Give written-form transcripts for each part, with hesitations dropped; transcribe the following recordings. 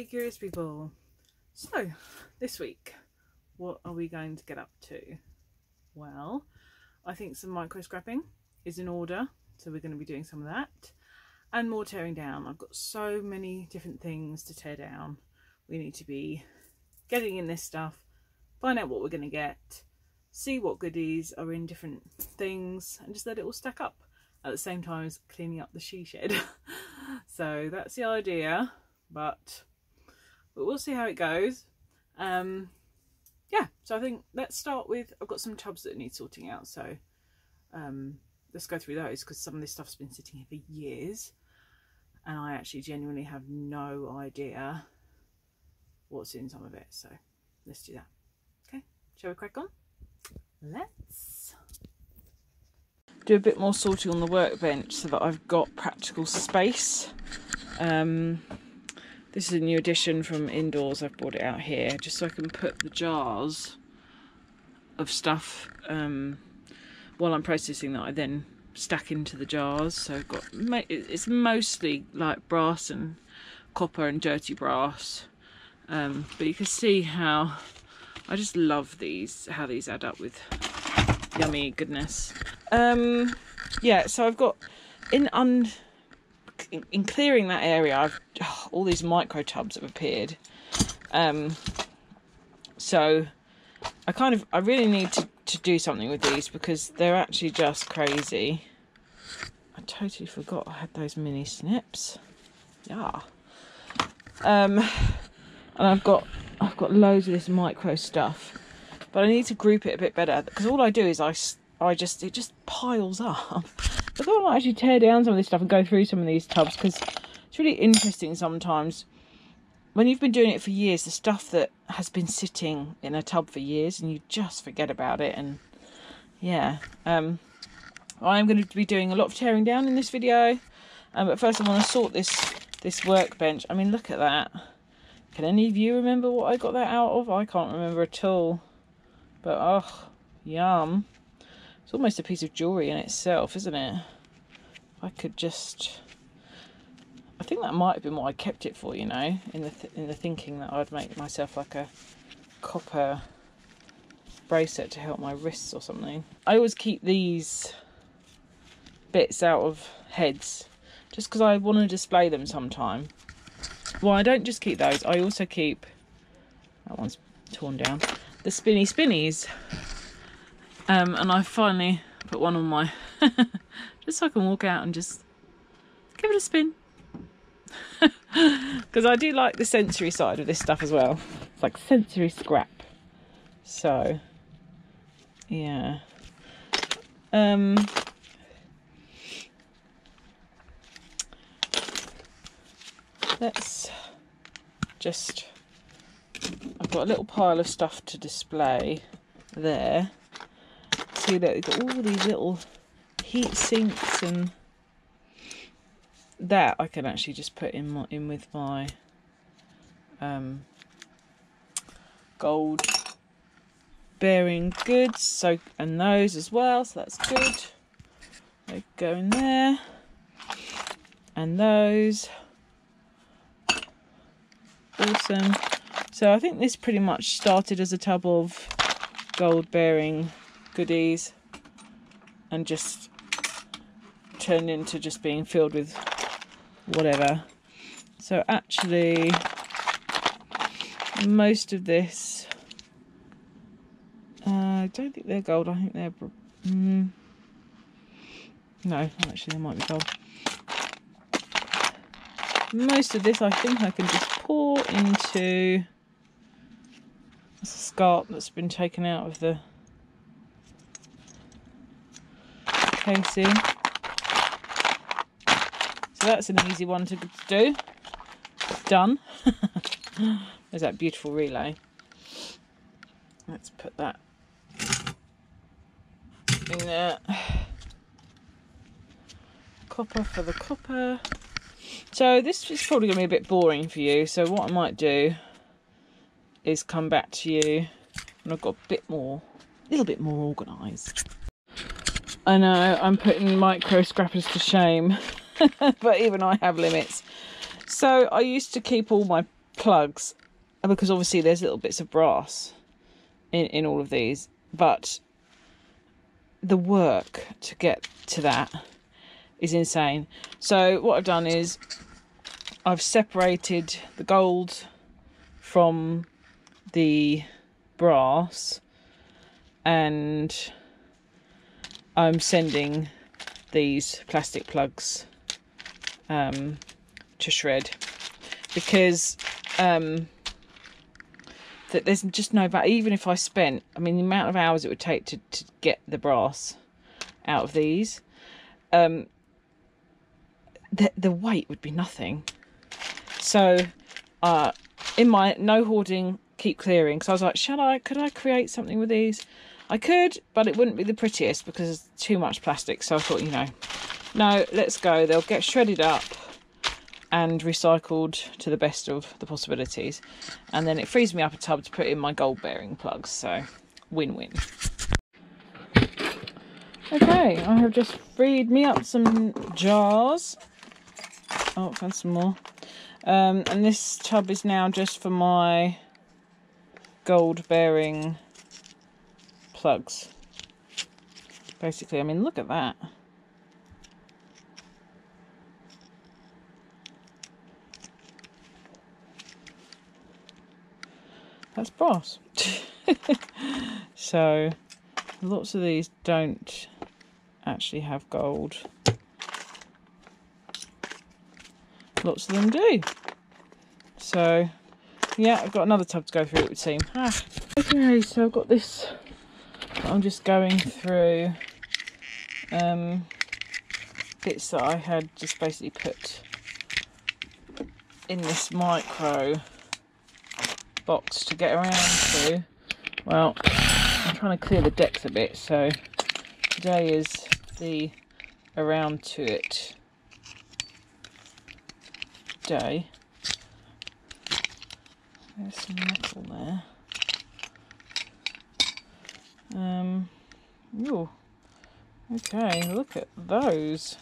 Hey curious people, so this week what are we going to get up to? Well, I think some micro scrapping is in order, so we're going to be doing some of that and more tearing down. I've got so many different things to tear down. We need to be getting in this stuff, find out what we're going to get, see what goodies are in different things and just let it all stack up at the same time as cleaning up the she shed. So that's the idea, but we'll see how it goes. Yeah, so I think let's start with, I've got some tubs that need sorting out, so let's go through those because some of this stuff's been sitting here for years and I actually genuinely have no idea what's in some of it, so let's do that. Okay, shall we crack on? Let's do a bit more sorting on the workbench so that I've got practical space. This is a new addition from indoors. I've brought it out here just so I can put the jars of stuff while I'm processing that I then stack into the jars. So I've got, it's mostly like brass and copper and dirty brass, but you can see how I just love these, how these add up with yummy goodness. Yeah, so I've got in clearing that area, all these micro tubs have appeared. So I really need to do something with these because they're actually just crazy. I totally forgot I had those mini snips. Yeah. And I've got loads of this micro stuff, but I need to group it a bit better because all I do is it just piles up. I thought I might actually tear down some of this stuff and go through some of these tubs because it's really interesting sometimes when you've been doing it for years, the stuff that has been sitting in a tub for years and you just forget about it. And yeah, I'm going to be doing a lot of tearing down in this video, but first I want to sort this workbench. I mean, look at that. Can any of you remember what I got that out of? I can't remember at all, but oh, yum. It's almost a piece of jewellery in itself, isn't it? I could just... I think that might have been what I kept it for, you know, in the thinking that I'd make myself like a copper bracelet to help my wrists or something. I always keep these bits out of heads just because I want to display them sometime. Well, I don't just keep those, I also keep... That one's torn down. The spinnies. And I finally put one on my... just so I can walk out and just give it a spin. Because I do like the sensory side of this stuff as well. It's like sensory scrap. So, yeah. Let's just... I've got a little pile of stuff to display there. See that we've got all these little heat sinks and that I can actually just put in with my gold bearing goods, so, and those as well, so that's good. They go in there, and those, awesome. So I think this pretty much started as a tub of gold bearing goodies and just turned into just being filled with whatever. So actually most of this, I don't think they're gold, I think they're no, actually they might be gold. Most of this I think I can just pour into a scarf that's been taken out of the casing. So that's an easy one to do. Done. There's that beautiful relay. Let's put that in there. Copper for the copper. So this is probably going to be a bit boring for you, so what I might do is come back to you when I've got a little bit more organised. I know, I'm putting micro scrappers to shame, but even I have limits. So I used to keep all my plugs, because obviously there's little bits of brass in all of these, but the work to get to that is insane. So what I've done is I've separated the gold from the brass, and I'm sending these plastic plugs to shred, because that there's just no value. Even if I spent, I mean, the amount of hours it would take to get the brass out of these, the weight would be nothing. So in my no hoarding, keep clearing, because I was like, could I create something with these? I could, but it wouldn't be the prettiest because there's too much plastic. So I thought, you know, no, let's go. They'll get shredded up and recycled to the best of the possibilities, and then it frees me up a tub to put in my gold bearing plugs. So win-win. Okay, I have just freed me up some jars. Oh, I found some more. And this tub is now just for my gold bearing plugs, basically. I mean, look at that. That's brass. So lots of these don't actually have gold. Lots of them do. So yeah, I've got another tub to go through, it would seem. Okay, so I've got this. I'm just going through bits that I had just basically put in this micro box to get around to. Well, I'm trying to clear the decks a bit, so today is the around to it day. There's some metal there. Ooh, okay, look at those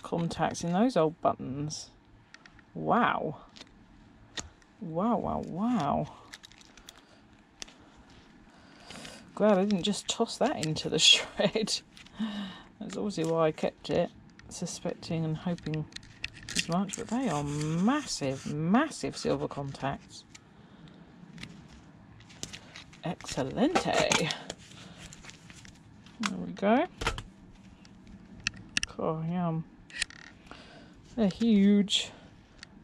contacts in those old buttons. Wow. Wow, wow, wow. Glad I didn't just toss that into the shred. That's obviously why I kept it, suspecting and hoping as much, but they are massive, massive silver contacts. Excelente. There we go. Oh, yum. They're huge.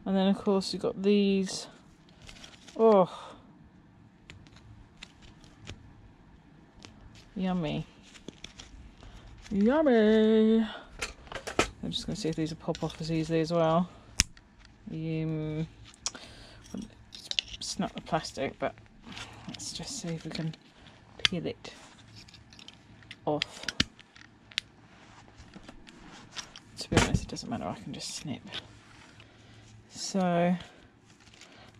And then, of course, you've got these. Oh. Yummy. Yummy. I'm just going to see if these will pop off as easily as well. Snap the plastic, but let's just see if we can peel it off. To be honest, it doesn't matter, I can just snip. So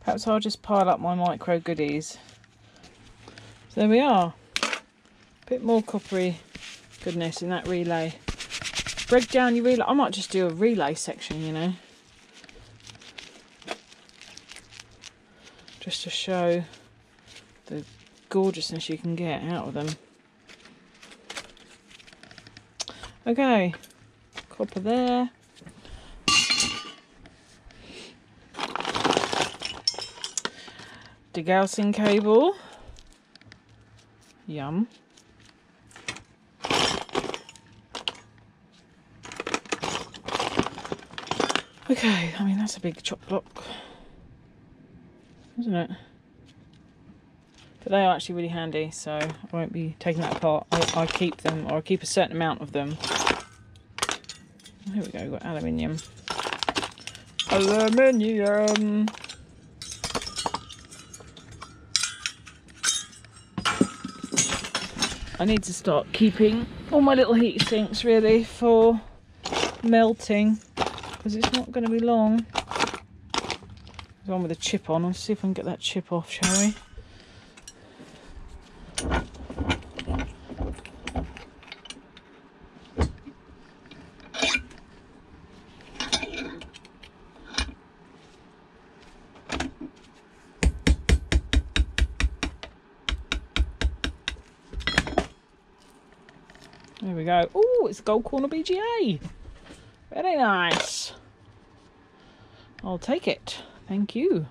perhaps I'll just pile up my micro goodies. So there we are. A bit more coppery goodness in that relay. Break down your relay. I might just do a relay section, you know, just to show the gorgeousness you can get out of them. Okay, copper there. Degaussing cable. Yum. Okay, I mean, that's a big chop block, isn't it? But they are actually really handy, so I won't be taking that apart. I keep them, or I keep a certain amount of them. Here we go, we've got aluminium. Aluminium! I need to start keeping all my little heat sinks really for melting, because it's not going to be long. There's one with a chip on. Let's see if I can get that chip off, shall we? go. Oh, it's a gold corner BGA. Very nice. I'll take it. Thank you,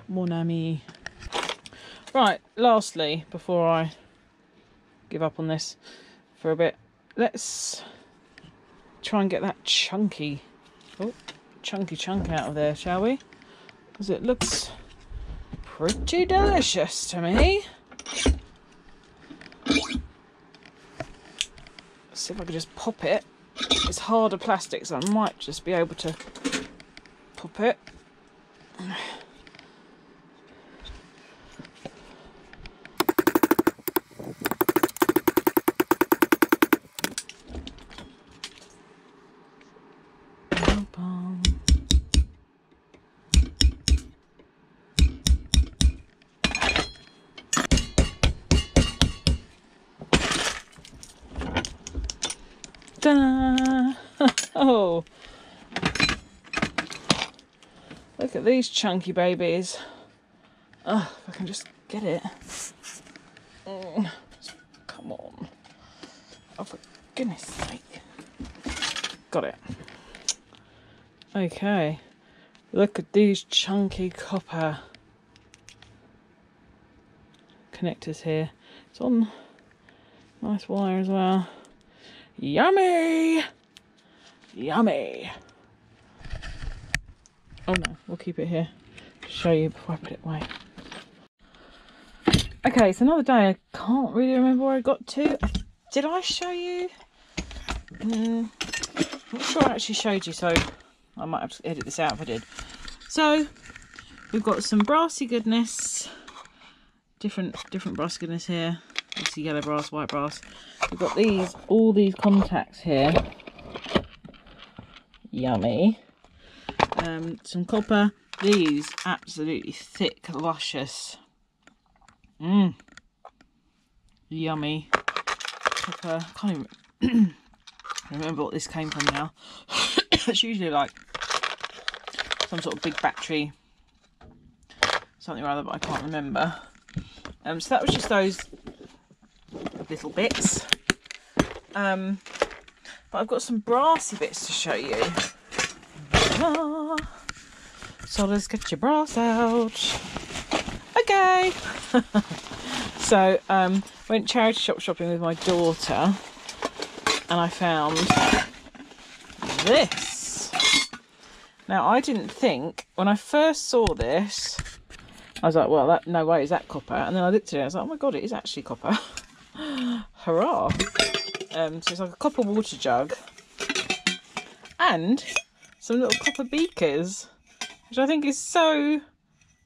mon ami. Right, lastly, before I give up on this for a bit, let's try and get that chunky chunk out of there, shall we? Because it looks pretty delicious to me. Let's see if I can just pop it. It's harder plastic, so I might just be able to pop it. Ta-da! Oh, look at these chunky babies. Oh, if I can just get it. Come on. Oh, for goodness sake. Got it. Okay. Look at these chunky copper connectors here. It's on nice wire as well. Yummy! Yummy! Oh no, we'll keep it here to show you before I put it away. Okay, it's another day. I can't really remember where I got to. Did I show you? I'm not sure I actually showed you, so I might have to edit this out if I did. So, we've got some brassy goodness. Different brass goodness here. Obviously yellow brass, white brass. We've got these, all these contacts here. Yummy. Some copper. These absolutely thick, luscious. Yummy. Copper. Can't even remember what this came from now. It's usually like some sort of big battery, something or other, but I can't remember. So that was just those little bits. But I've got some brassy bits to show you. So let's get your brass out. Okay. So went charity shop shopping with my daughter, and I found this. Now I didn't think, when I first saw this, I was like, well, that, no way is that copper. And then I looked at it and I was like, oh my god, it is actually copper. Hurrah. So it's like a copper water jug and some little copper beakers, which I think is so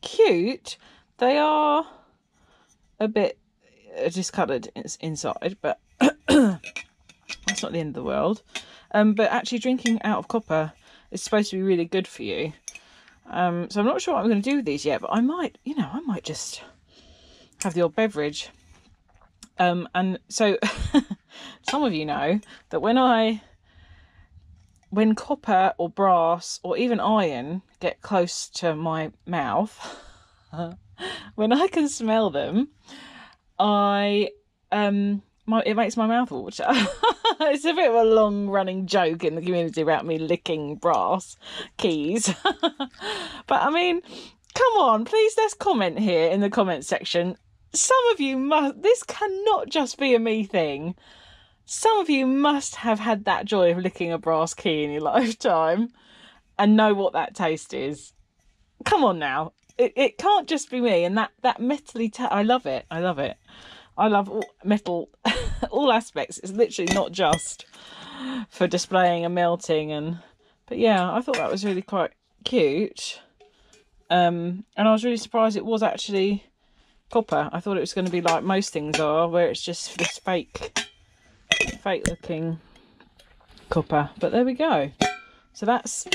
cute. They are a bit discoloured inside, but that's not the end of the world. But actually drinking out of copper is supposed to be really good for you. So I'm not sure what I'm going to do with these yet, but I might, you know, I might just have the odd beverage. And so some of you know that when copper or brass or even iron get close to my mouth, when I can smell them, it makes my mouth water. It's a bit of a long running joke in the community about me licking brass keys. But I mean, come on, please, let's comment here in the comment section. Some of you must, this cannot just be a me thing. Some of you must have had that joy of licking a brass key in your lifetime and know what that taste is. Come on now. It can't just be me. And that metally, I love it. I love it. I love all metal, all aspects. It's literally not just for displaying and melting. But yeah, I thought that was really quite cute. And I was really surprised it was actually copper. I thought it was going to be like most things are, where it's just this fake looking copper. But there we go. So that's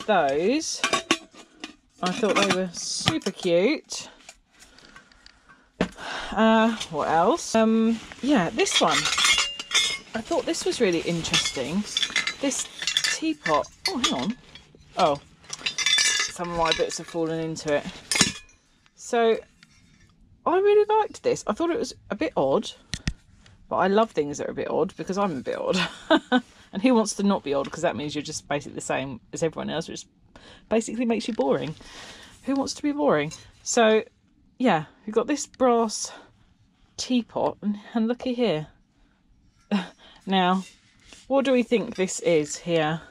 those. I thought they were super cute. What else? Yeah, this one. I thought this was really interesting. This teapot. Oh, hang on. Oh, some of my bits have fallen into it. So I really liked this. I thought it was a bit odd, But I love things that are a bit odd because I'm a bit odd. And who wants to not be odd? Because that means you're just basically the same as everyone else, which basically makes you boring. Who wants to be boring? So, yeah, we've got this brass teapot, and looky here. Now, what do we think this is here?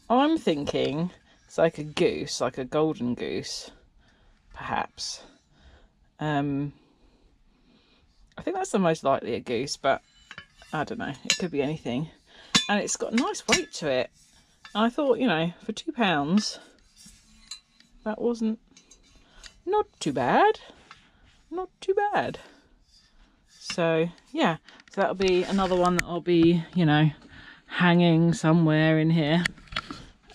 I'm thinking it's like a goose, like a golden goose, perhaps. I think that's the most likely a goose, but I don't know. It could be anything. And it's got a nice weight to it. And I thought, you know, for £2, that wasn't not too bad. Not too bad. So, yeah. So that'll be another one that I'll be, you know, hanging somewhere in here.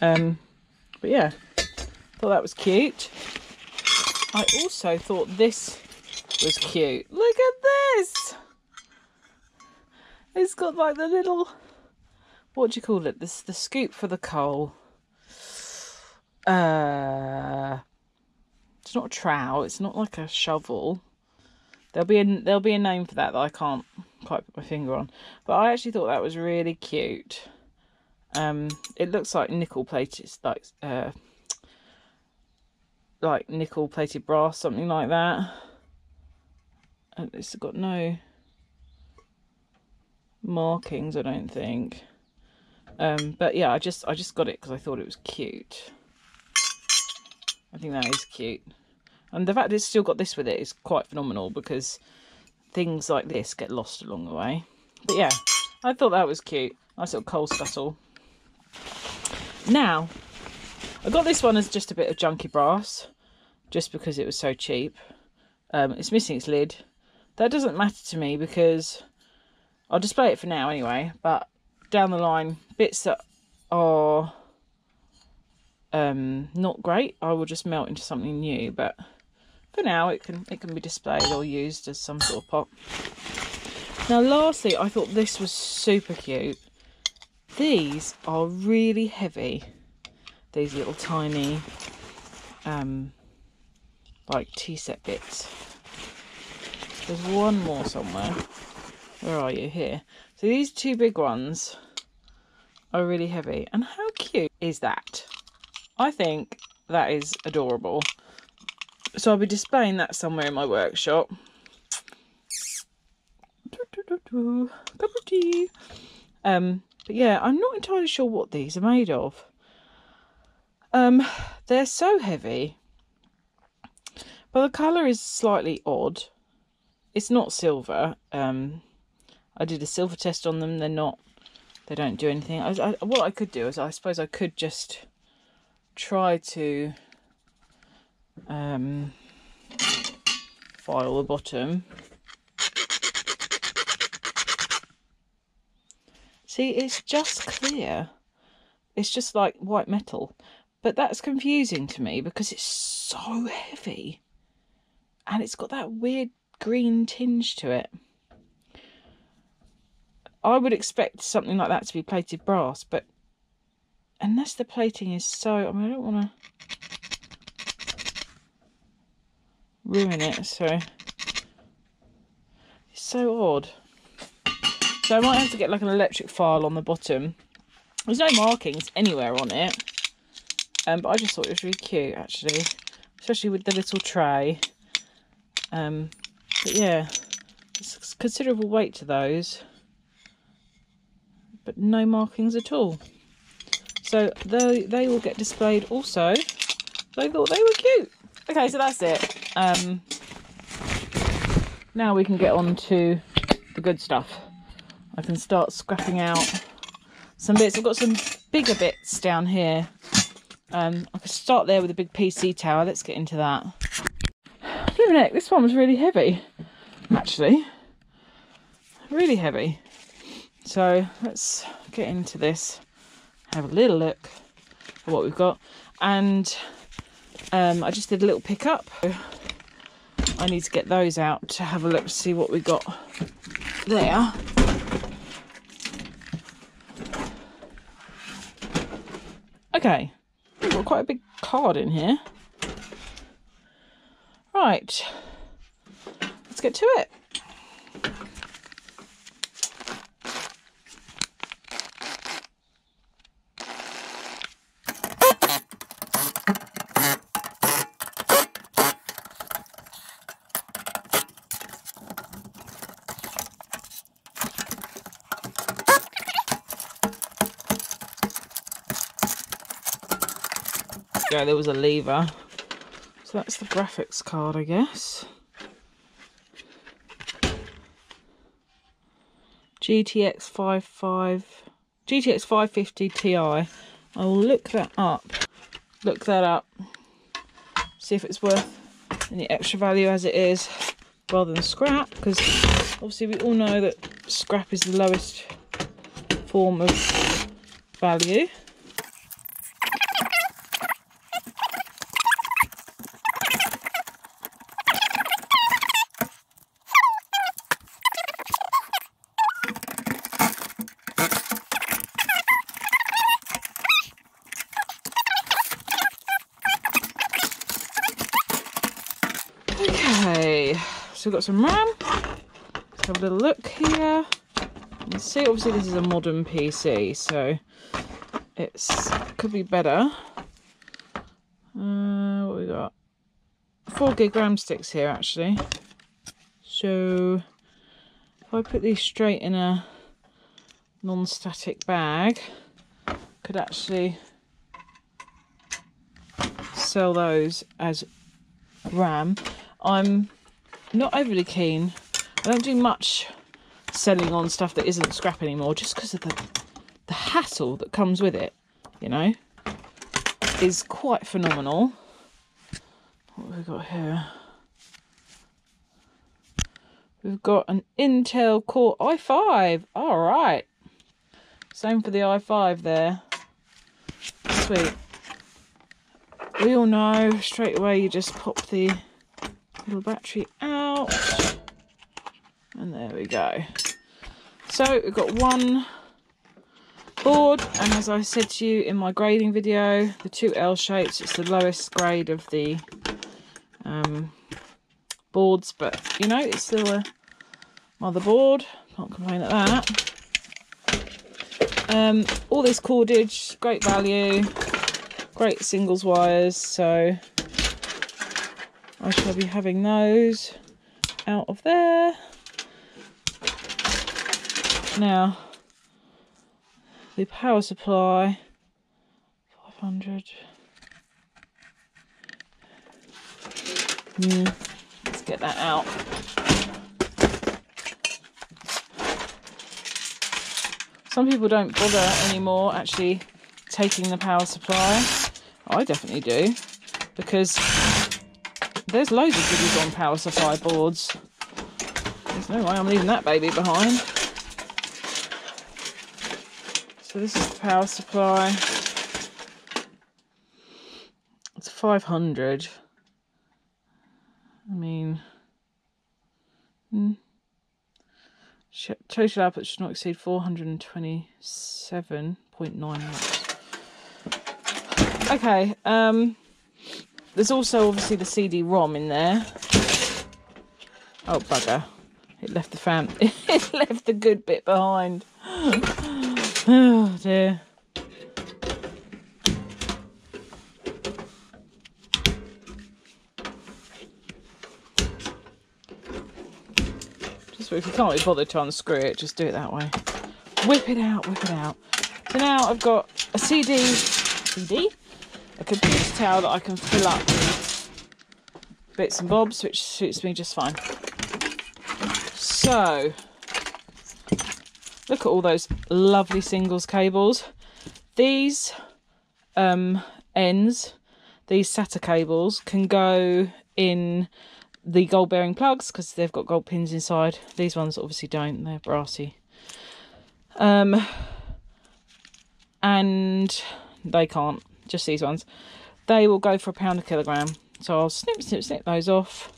But yeah, thought that was cute. I also thought this was cute. Look at this! It's got like the little, what do you call it? This the scoop for the coal. It's not a trowel. It's not like a shovel. There'll be a name for that I can't quite put my finger on. But I actually thought that was really cute. It looks like nickel plated, like nickel plated brass, something like that. And it's got no markings, I don't think. But yeah, I just got it because I thought it was cute. I think that is cute. And the fact that it's still got this with it is quite phenomenal, because things like this get lost along the way. But yeah, I thought that was cute. Nice little coal scuttle. Now, I got this one as just a bit of junky brass, just because it was so cheap. It's missing its lid. That doesn't matter to me because I'll display it for now anyway, but down the line, bits that are not great, I will just melt into something new. But for now, it can be displayed or used as some sort of pot. Now, lastly, I thought this was super cute. These are really heavy. These little tiny, like tea set bits. There's one more somewhere. Where are you? Here. So these two big ones are really heavy. And how cute is that? I think that is adorable. So I'll be displaying that somewhere in my workshop. Cup of tea. But yeah, I'm not entirely sure what these are made of. They're so heavy. But the colour is slightly odd. It's not silver. I did a silver test on them. They're not. They don't do anything. What I could do is, I suppose I could just try to file the bottom. See, it's just clear. It's just like white metal. But that's confusing to me because it's so heavy. And it's got that weird green tinge to it. I would expect something like that to be plated brass, but unless the plating is so... I mean, I don't want to ruin it, so... It's so odd. So I might have to get like an electric file on the bottom. There's no markings anywhere on it. But I just thought it was really cute, actually. Especially with the little tray. But yeah, it's considerable weight to those. But no markings at all. So they will get displayed also. They thought they were cute. Okay, so that's it. Now we can get on to the good stuff. I can start scrapping out some bits. I've got some bigger bits down here. I could start there with a big PC tower. Let's get into that. Flipping heck, this one was really heavy, actually. Really heavy. So let's get into this. Have a little look at what we've got. And I just did a little pickup. I need to get those out to have a look to see what we got there. Okay, we've got quite a big card in here. Right, let's get to it. go there was a lever. So that's the graphics card, I guess. GTX 550 Ti. I will look that up. See if it's worth any extra value as it is, rather than scrap, because obviously we all know that scrap is the lowest form of value. Okay, so we've got some RAM. Let's have a little look here. You can see, obviously this is a modern PC, so it could be better. What we got? 4 gig RAM sticks here, actually. So if I put these straight in a non-static bag, I could actually sell those as RAM. I'm not overly keen. I don't do much selling on stuff that isn't scrap anymore, just because of the hassle that comes with it, you know, is quite phenomenal. What have we got here? We've got an Intel Core i5. All right. Same for the i5 there. Sweet. We all know straight away you just pop the little battery out. And there we go. So we've got one board, and as I said to you in my grading video, the 2 L shapes, it's the lowest grade of the boards, but you know, it's still a motherboard, can't complain at that. All this cordage, great value, great singles wires, so I shall be having those out of there. Now, the power supply, 500. Let's get that out. Some people don't bother anymore actually taking the power supply. I definitely do, because there's loads of goodies on power supply boards. There's no way I'm leaving that baby behind. So this is the power supply. It's 500. I mean, total output should not exceed 427.9 watts. Okay, there's also obviously the CD-ROM in there. Oh bugger! It left the fan. It left the good bit behind. Oh dear. Just if you can't be bothered to unscrew it, just do it that way. Whip it out, whip it out. So now I've got a a computer tower that I can fill up with bits and bobs, which suits me just fine. So, look at all those lovely singles cables. These ends, these SATA cables, can go in the gold bearing plugs because they've got gold pins inside. These ones obviously don't, they're brassy. And they can't, just these ones. They will go for £1 a kilogram. So I'll snip those off.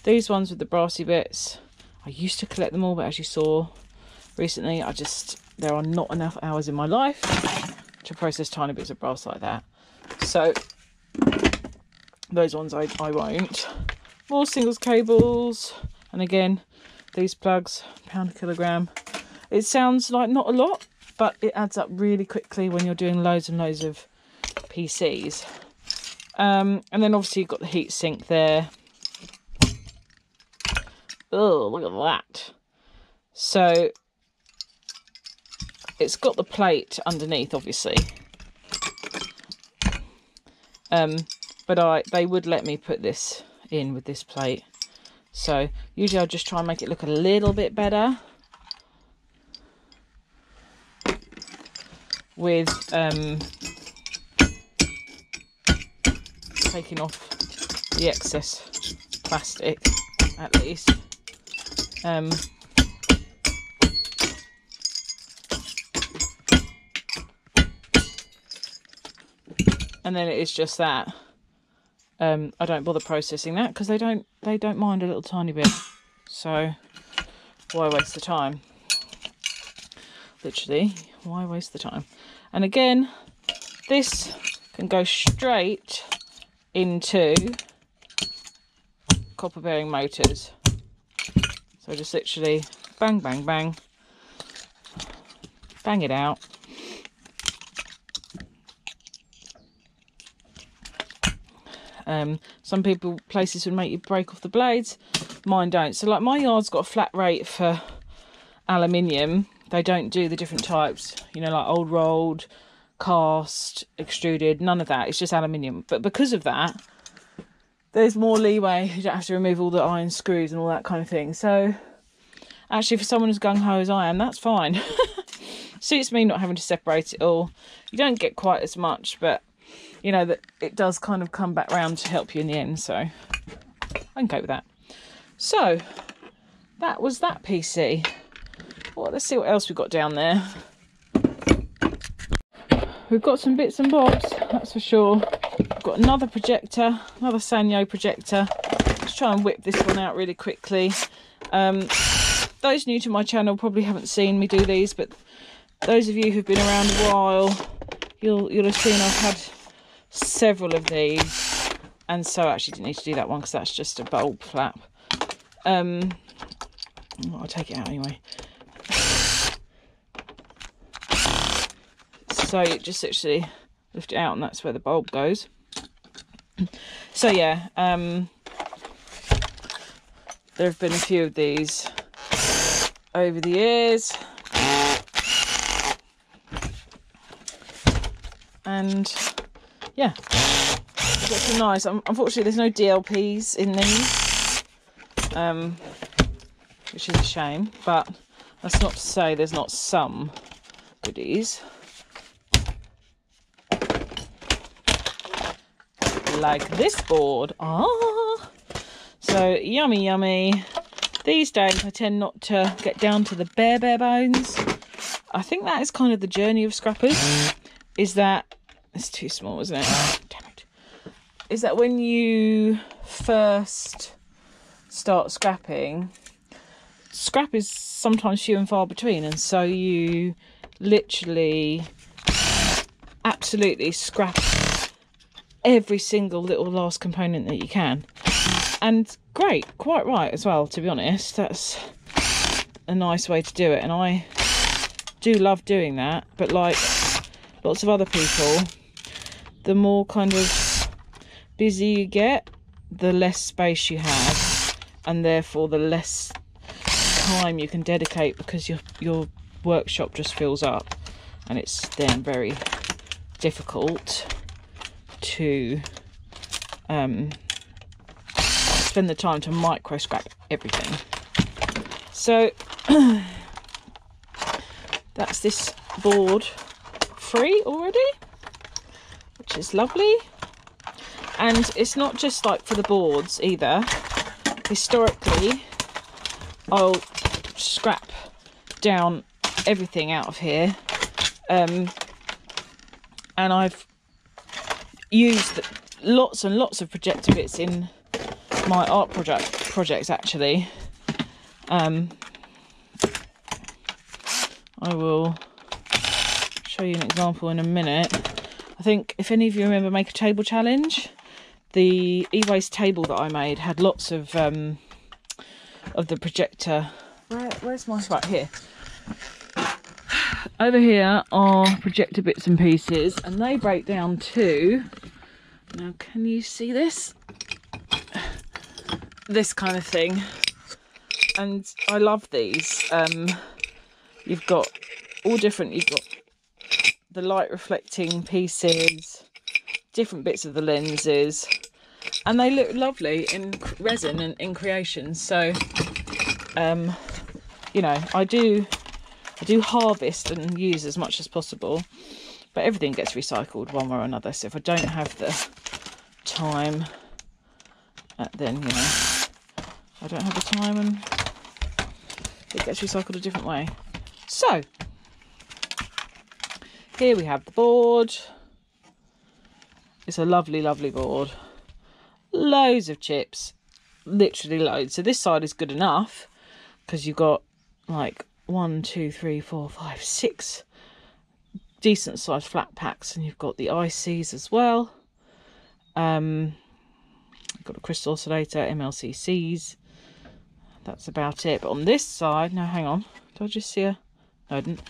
These ones with the brassy bits, I used to collect them all, but as you saw recently, there are not enough hours in my life to process tiny bits of brass like that. So those ones I won't. More singles cables, and again, these plugs, £1 a kilogram. It sounds like not a lot, but it adds up really quickly when you're doing loads and loads of PCs. And then obviously you've got the heat sink there. Oh, look at that. So it's got the plate underneath, obviously. But they would let me put this in with this plate. So usually I'll just try and make it look a little bit better with taking off the excess plastic at least. And then it is just that. I don't bother processing that because they don't mind a little tiny bit. So why waste the time? Literally, why waste the time? And again, this can go straight into copper bearing motors. So just literally bang, bang, bang, bang it out. Some places would make you break off the blades. Mine don't. So like my yard's got a flat rate for aluminium. They don't do the different types, you know, like old rolled, cast, extruded, none of that. It's just aluminium. But because of that, there's more leeway. You don't have to remove all the iron screws and all that kind of thing. So actually, for someone as gung-ho as I am, that's fine. Suits me not having to separate it all. You don't get quite as much, but you know that it does kind of come back round to help you in the end. So I can cope with that. So that was that PC. Well, let's see what else we've got down there. We've got some bits and bobs, that's for sure. We've got another projector, another Sanyo projector. Let's try and whip this one out really quickly. Those new to my channel probably haven't seen me do these, but those of you who've been around a while, you'll have seen I've had several of these. And so I actually didn't need to do that one because that's just a bulb flap. I'll take it out anyway. So you just literally lift it out and that's where the bulb goes. So yeah, there have been a few of these over the years. And yeah, I've got some nice, unfortunately there's no DLPs in these, which is a shame, but that's not to say there's not some goodies. Like this board. So yummy yummy. These days I tend not to get down to the bare bones. I think that is kind of the journey of scrappers, is that it's too small, isn't it? Damn it. Is that when you first start scrapping, scrap is sometimes few and far between, and so you literally absolutely scrap every single little last component that you can. And great, quite right as well, to be honest. That's a nice way to do it, and I do love doing that. But like lots of other people, the more kind of busy you get, the less space you have, and therefore the less time you can dedicate, because your workshop just fills up, and it's then very difficult to spend the time to micro scrap everything. So that's this board free already, which is lovely. And it's not just like for the boards either. Historically, I'll scrap down everything out of here, and I've used lots and lots of projector bits in my art projects actually. I will show you an example in a minute. I think if any of you remember Make a Table Challenge, the e-waste table that I made had lots of the projector. Where's my, right here. Over here are projector bits and pieces, and they break down to, now can you see this? This kind of thing. And I love these. You've got all different, you've got the light reflecting pieces, different bits of the lenses, and they look lovely in resin and in creation. So you know, I do harvest and use as much as possible, but everything gets recycled one way or another. So if I don't have the time, then, you know, I don't have the time and it gets recycled a different way. So here we have the board. It's a lovely, lovely board. Loads of chips, literally loads. So this side is good enough because you've got like 1, 2, 3, 4, 5, 6 decent sized flat packs, and you've got the ICs as well. You've got a crystal oscillator, MLCCs. That's about it. But on this side, now hang on, did I just see a... No, I didn't.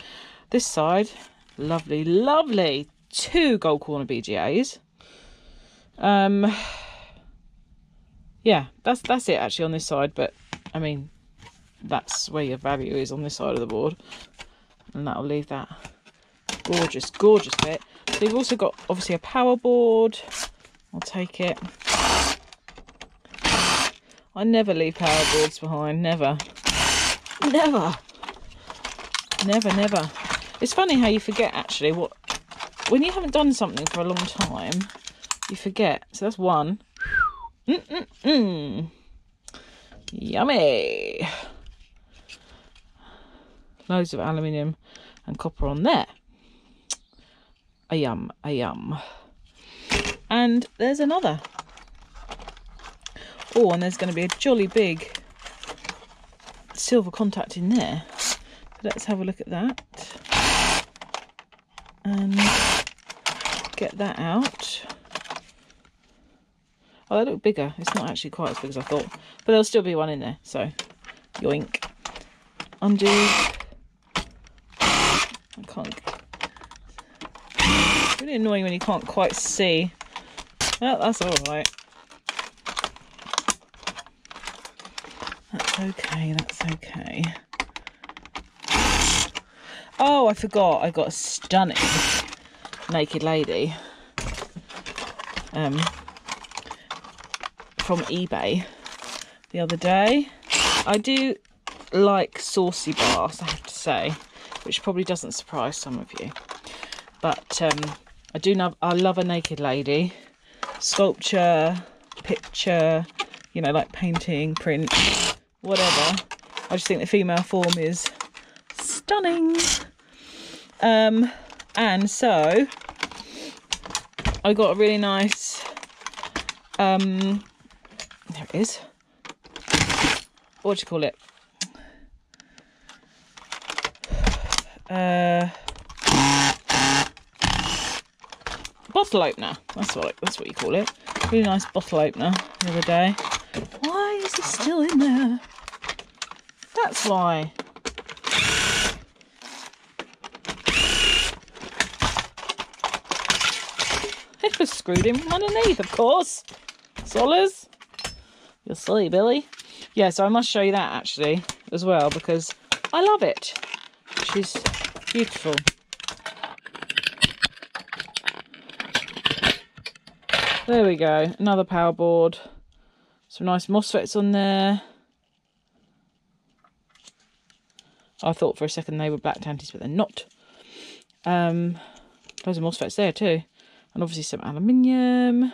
This side, lovely, lovely 2 gold corner BGAs. Yeah, that's it actually on this side, but I mean, that's where your value is, on this side of the board, and that'll leave that gorgeous, gorgeous bit. So you've also got obviously a power board. I'll take it. I never leave power boards behind, never, never, never, never. It's funny how you forget actually what, when you haven't done something for a long time, you forget. So that's one. Yummy. Loads of aluminium and copper on there. A yum, a yum. And there's another. Oh, and there's going to be a jolly big silver contact in there. So let's have a look at that. And get that out. Oh, they look bigger. It's not actually quite as big as I thought. But there'll still be one in there. So, yoink. Undo. I can't... It's really annoying when you can't quite see. Well, that's alright. That's okay, that's okay. Oh, I forgot. I got a stunning naked lady. From eBay the other day. I do like saucy baths, I have to say, which probably doesn't surprise some of you. But I love a naked lady. Sculpture, picture, you know, like painting, print, whatever. I just think the female form is stunning. And so I got a really nice there it is. What do you call it? Bottle opener. That's what you call it. Really nice bottle opener the other day. Why is it still in there? That's why. It was screwed in from underneath, of course. Sollers. You'll see, Billy. Yeah, so I must show you that actually as well, because I love it. She's beautiful. There we go. Another power board. Some nice MOSFETs on there. I thought for a second they were black tanties, but they're not. Loads of MOSFETs there too. And obviously some aluminium.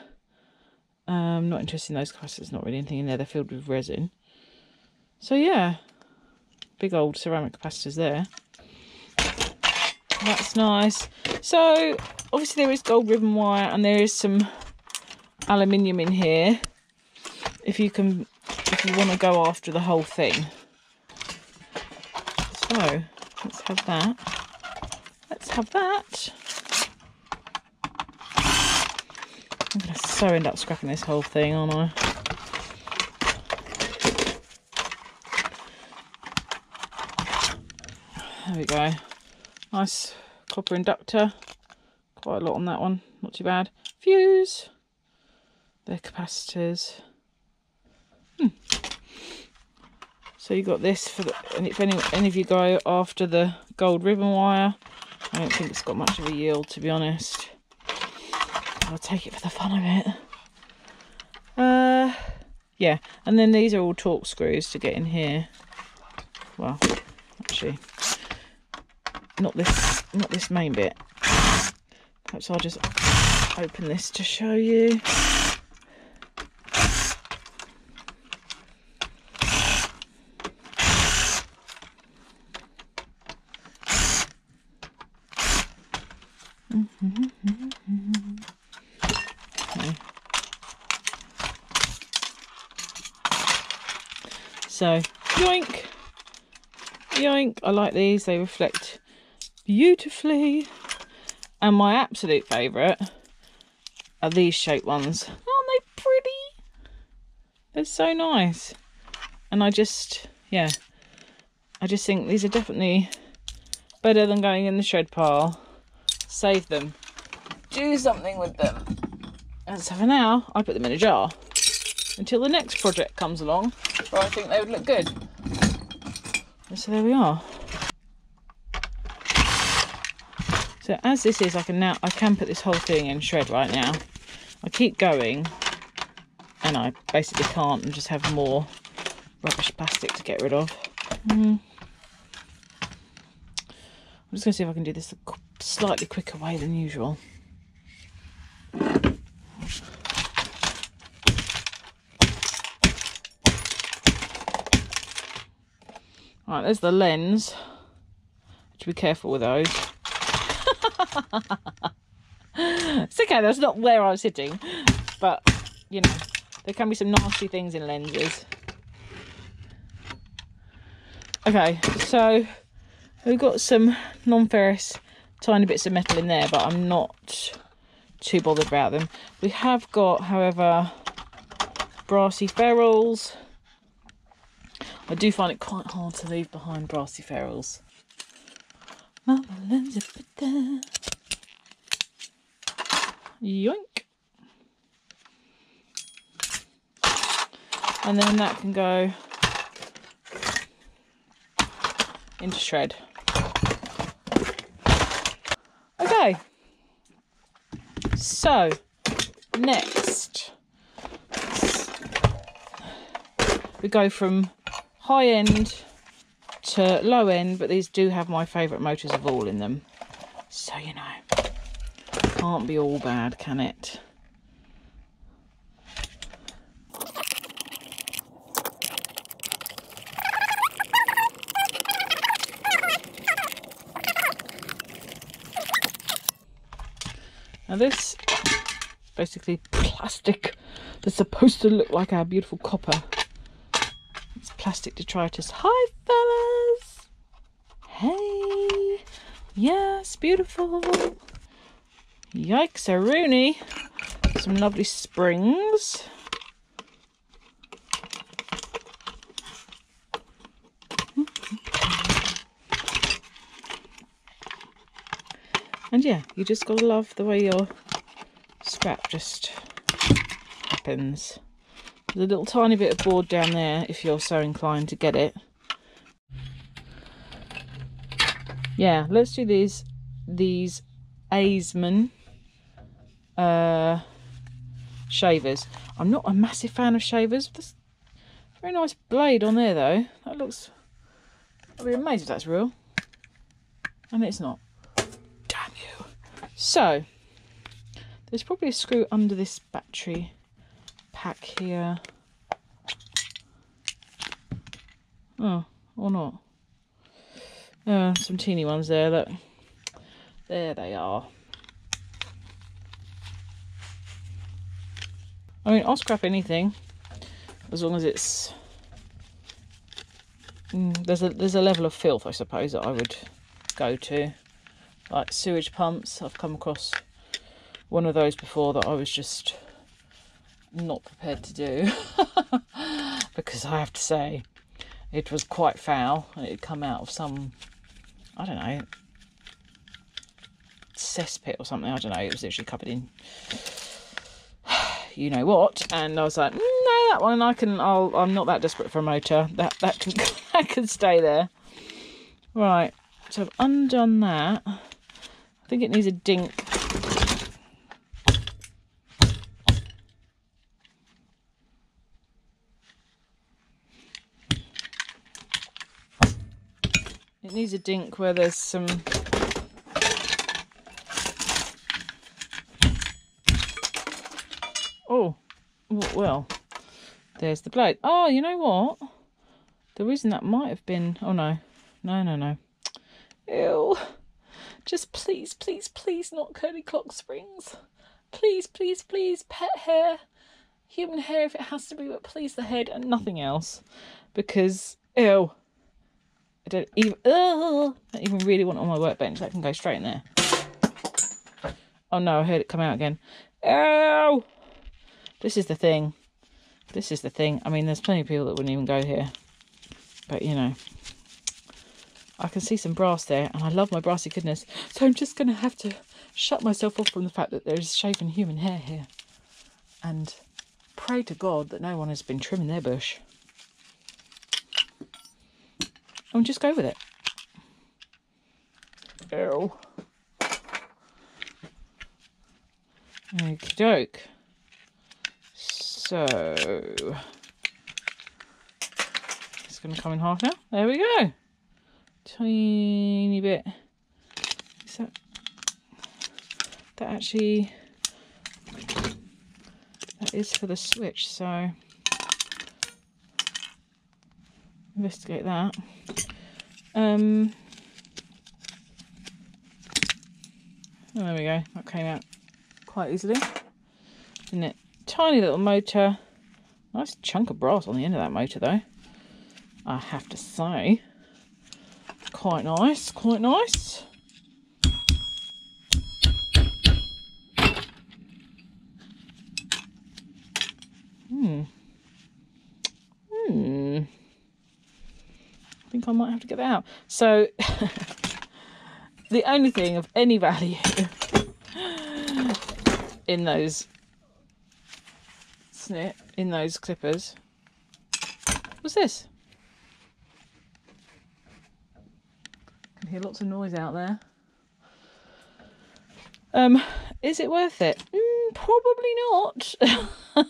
Not interested in those capacitors, not really anything in there. They're filled with resin. So yeah, big old ceramic capacitors there. That's nice. So obviously there is gold ribbon wire and there is some aluminium in here. If you want to go after the whole thing. So let's have that. Let's have that. I'm going to so end up scrapping this whole thing, aren't I? There we go. Nice copper inductor. Quite a lot on that one. Not too bad. Fuse. They're capacitors. So you got this for the, and if any of you go after the gold ribbon wire, I don't think it's got much of a yield, to be honest. I'll take it for the fun of it. Yeah, and then these are all torque screws to get in here. Well, actually, not this main bit. Perhaps I'll just open this to show you. Okay. So, yoink, yoink. I like these, they reflect beautifully. And my absolute favourite are these shaped ones. Aren't they pretty? They're so nice. And I just think these are definitely better than going in the shred pile. Save them. Do something with them. And so for now, I put them in a jar until the next project comes along where I think they would look good. And so there we are. So as this is, I can put this whole thing in shred right now. I keep going and I basically can't and just have more rubbish plastic to get rid of. I'm just going to see if I can do this a slightly quicker way than usual. Right, there's the lens. Have to be careful with those. It's okay, that's not where I was sitting, but you know, there can be some nasty things in lenses. Okay, so we've got some non-ferrous tiny bits of metal in there, but I'm not too bothered about them. We have got, however, brassy ferrules. I do find it quite hard to leave behind brassy ferrules. Yoink. And then that can go into shred. Okay. So, next we go from high end to low end, but these do have my favourite motors of all in them. So, you know, can't be all bad, can it? Now this basically plastic that's supposed to look like our beautiful copper. It's plastic detritus. Hi fellas! Hey! Yes, beautiful! Yikes, a Rooney! Some lovely springs. And yeah, you just gotta love the way your scrap just happens. There's a little tiny bit of board down there if you're so inclined to get it. Yeah, let's do these Aisman shavers. I'm not a massive fan of shavers. This very nice blade on there though. That looks, I'd be amazed if that's real. And it's not. Damn you. So there's probably a screw under this battery pack here. Oh, or not. Some teeny ones there, look. There they are. I mean, I'll scrap anything as long as it's there's a level of filth, I suppose, that I would go to, like sewage pumps. I've come across one of those before that I was just not prepared to do because I have to say it was quite foul and it had come out of some, I don't know, cesspit or something. I don't know, it was literally covered in you know what, and I was like, no, that one I'm not that desperate for a motor, that can that can stay there. Right, so I've undone that. I think it needs a dink It needs a dink where there's some... Oh, well, there's the blade. Oh, you know what? The reason that might have been... Oh, no. No. Ew. Just please, please, please not curly clock springs. Please, please, please. Pet hair. Human hair if it has to be, but please the head and nothing else. Because, ew. I don't even really want it on my workbench. That can go straight in there. Oh no, I heard it come out again. Ew! This is the thing. This is the thing. I mean, there's plenty of people that wouldn't even go here. But, you know. I can see some brass there, and I love my brassy goodness. So I'm just going to have to shut myself off from the fact that there's shaven human hair here. And pray to God that no one has been trimming their bush. And just go with it. Ew. Okie doke. So it's going to come in half now. There we go. Tiny bit. Is that actually... That is for the switch, so... Investigate that. Oh, there we go. That came out quite easily. Isn't it? Tiny little motor. Nice chunk of brass on the end of that motor, though. I have to say. Quite nice. Quite nice. I think I might have to get that out. So, the only thing of any value in those clippers was this. I can hear lots of noise out there. Is it worth it? Probably not.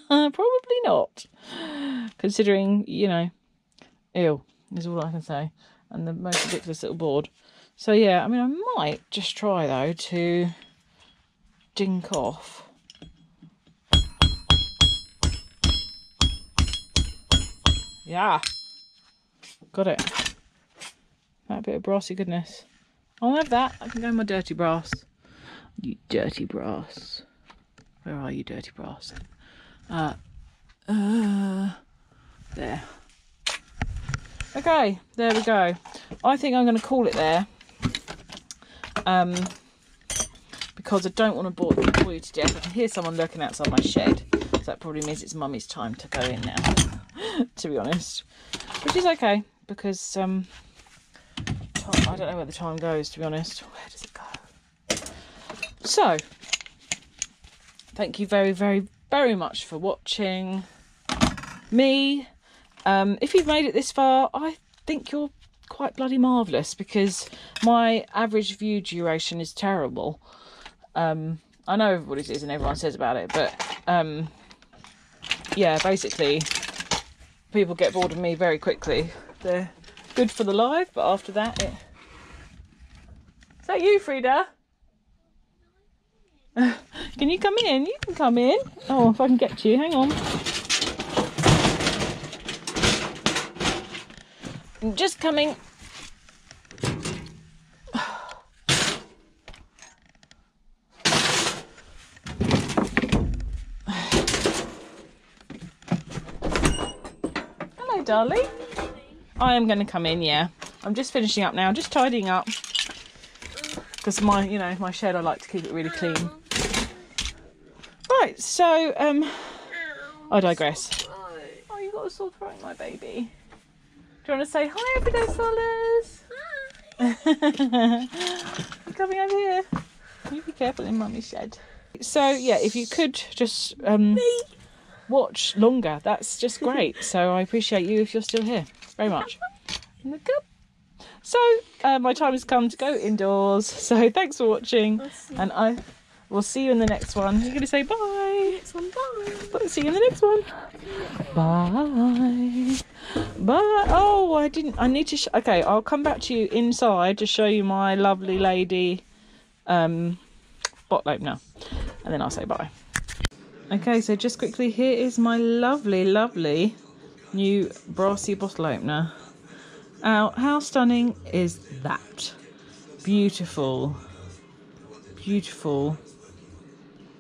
Probably not. Considering, you know, ew. Is all I can say, and the most ridiculous little board. So yeah, I mean, I might just try though to dink off. Yeah, got it. That bit of brassy goodness. I'll have that. I can go in my dirty brass. You dirty brass. Where are you, dirty brass? There. Okay, there we go. I think I'm going to call it there. Because I don't want to bore you to death. I can hear someone lurking outside my shed. So that probably means it's Mummy's time to go in now. To be honest. Which is okay. Because I don't know where the time goes, to be honest. Where does it go? So, thank you very, very, very much for watching me. If you've made it this far, I think you're quite bloody marvellous, because my average view duration is terrible. I know everybody's is and everyone says about it, but yeah, basically people get bored of me very quickly. They're good for the live, but after that it... Is that you, Frida? Can you come in? You can come in. Oh, if I can get to you, hang on. I'm just coming. Hello, darling. I am going to come in, yeah. I'm just finishing up now, just tidying up. Because my shed, I like to keep it really clean. Right, so, I digress. Oh, you got a sore throat, my baby. Do you want to say hi, Everyday Solers? You're coming over here. You be careful in Mummy's shed. So yeah, if you could just watch longer, that's just great. So I appreciate you if you're still here very much. Look up. So my time has come to go indoors. So thanks for watching, and We'll see you in the next one. You're going to say bye. Next one, bye. But see you in the next one. Bye. Bye. Oh, I need to... okay, I'll come back to you inside to show you my lovely lady bottle opener. And then I'll say bye. Okay, so just quickly, here is my lovely, lovely new brassy bottle opener. How stunning is that? Beautiful. Beautiful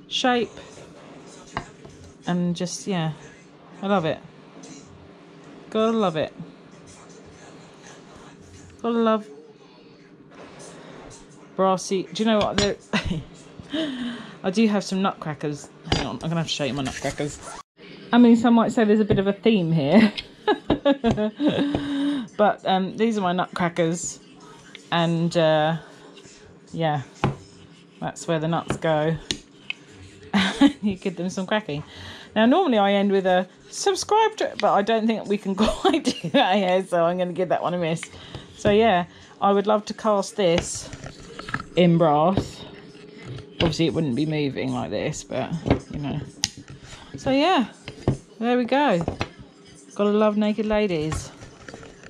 shape. And just, yeah, I love it. Gotta love it. Gotta love brassy. Do you know what? I do have some nutcrackers. Hang on, I'm gonna have to show you my nutcrackers. I mean, some might say there's a bit of a theme here. But these are my nutcrackers. And yeah, that's where the nuts go. You give them some cracking. Now, normally I end with a subscribe to it, but I don't think we can quite do that here, so I'm going to give that one a miss. So yeah, I would love to cast this in brass. Obviously it wouldn't be moving like this, but you know. So yeah, there we go. Gotta love naked ladies,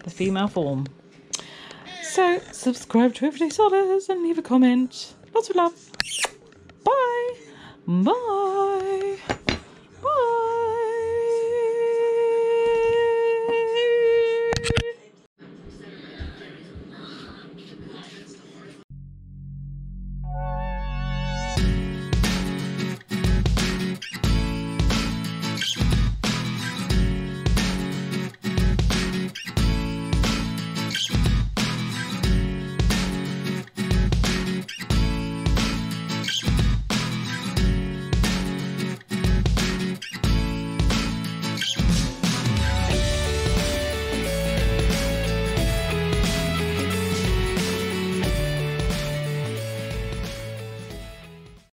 the female form. So subscribe to Everyday Solers and leave a comment. Lots of love. Bye. Bye.